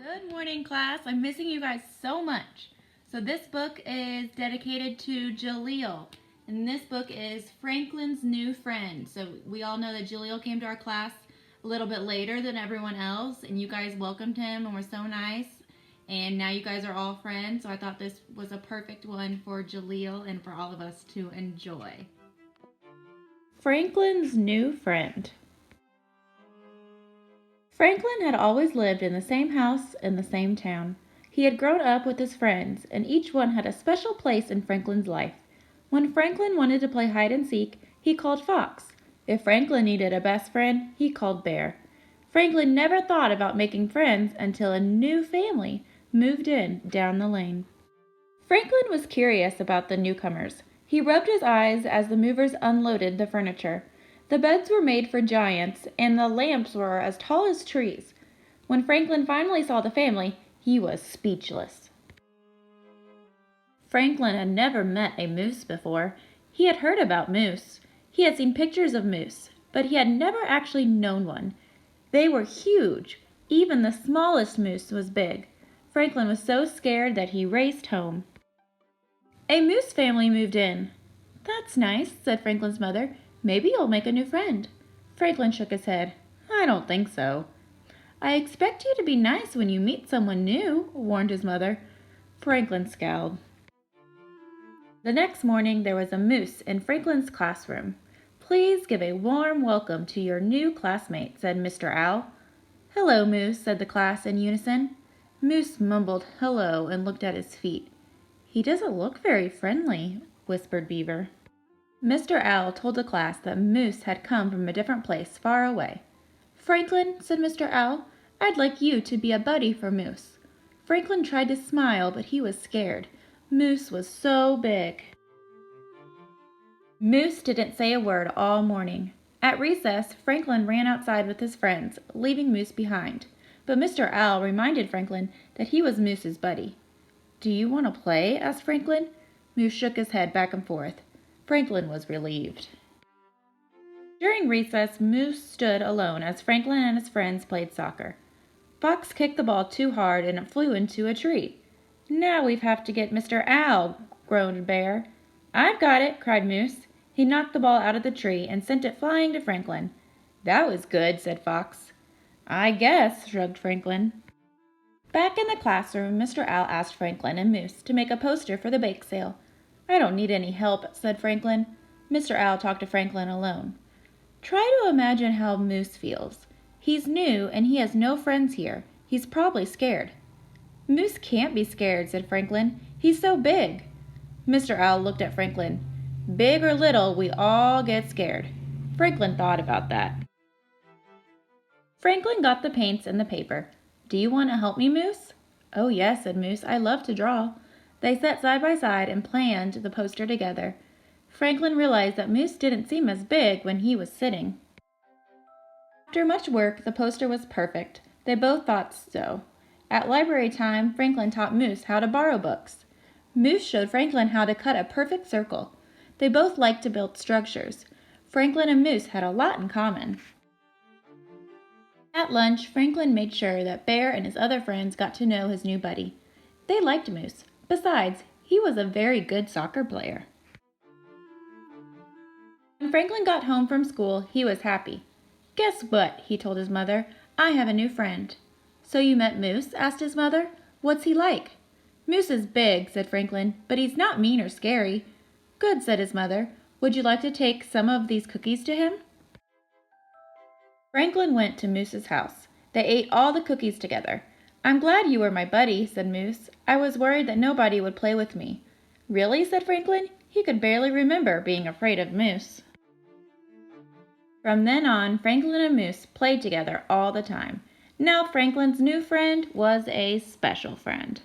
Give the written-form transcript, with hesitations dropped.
Good morning, class. I'm missing you guys so much. So this book is dedicated to Jaleel, and this book is Franklin's New Friend. So we all know that Jaleel came to our class a little bit later than everyone else, and you guys welcomed him and were so nice, and now you guys are all friends. So I thought this was a perfect one for Jaleel and for all of us to enjoy. Franklin's New Friend. Franklin had always lived in the same house in the same town. He had grown up with his friends, and each one had a special place in Franklin's life. When Franklin wanted to play hide and seek, he called Fox. If Franklin needed a best friend, he called Bear. Franklin never thought about making friends until a new family moved in down the lane. Franklin was curious about the newcomers. He rubbed his eyes as the movers unloaded the furniture. The beds were made for giants, and the lamps were as tall as trees. When Franklin finally saw the family, he was speechless. Franklin had never met a moose before. He had heard about moose. He had seen pictures of moose, but he had never actually known one. They were huge. Even the smallest moose was big. Franklin was so scared that he raced home. A moose family moved in. "That's nice," said Franklin's mother. "Maybe you'll make a new friend." Franklin shook his head. "I don't think so." "I expect you to be nice when you meet someone new," warned his mother. Franklin scowled. The next morning there was a moose in Franklin's classroom. "Please give a warm welcome to your new classmate," said Mr. Owl. "Hello, Moose," said the class in unison. Moose mumbled hello and looked at his feet. "He doesn't look very friendly," whispered Beaver. Mr. Owl told the class that Moose had come from a different place far away. "Franklin," said Mr. Owl, "I'd like you to be a buddy for Moose." Franklin tried to smile, but he was scared. Moose was so big. Moose didn't say a word all morning. At recess, Franklin ran outside with his friends, leaving Moose behind. But Mr. Owl reminded Franklin that he was Moose's buddy. "Do you want to play?" asked Franklin. Moose shook his head back and forth. Franklin was relieved. During recess, Moose stood alone as Franklin and his friends played soccer. Fox kicked the ball too hard and it flew into a tree. "Now we have to get Mr. Owl," groaned Bear. "I've got it," cried Moose. He knocked the ball out of the tree and sent it flying to Franklin. "That was good," said Fox. "I guess," shrugged Franklin. Back in the classroom, Mr. Owl asked Franklin and Moose to make a poster for the bake sale. "I don't need any help," said Franklin. Mr. Owl talked to Franklin alone. "Try to imagine how Moose feels. He's new and he has no friends here. He's probably scared." "Moose can't be scared," said Franklin. "He's so big." Mr. Owl looked at Franklin. "Big or little, we all get scared." Franklin thought about that. Franklin got the paints and the paper. "Do you want to help me, Moose?" "Oh, yes," said Moose. "I love to draw." They sat side by side and planned the poster together. Franklin realized that Moose didn't seem as big when he was sitting. After much work, the poster was perfect. They both thought so. At library time, Franklin taught Moose how to borrow books. Moose showed Franklin how to cut a perfect circle. They both liked to build structures. Franklin and Moose had a lot in common. At lunch, Franklin made sure that Bear and his other friends got to know his new buddy. They liked Moose. Besides, he was a very good soccer player. When Franklin got home from school, he was happy. "Guess what?" he told his mother. "I have a new friend." "So you met Moose?" asked his mother. "What's he like?" "Moose is big," said Franklin, "but he's not mean or scary." "Good," said his mother. "Would you like to take some of these cookies to him?" Franklin went to Moose's house. They ate all the cookies together. "I'm glad you were my buddy," said Moose. "I was worried that nobody would play with me." "Really?" said Franklin. He could barely remember being afraid of Moose. From then on, Franklin and Moose played together all the time. Now Franklin's new friend was a special friend.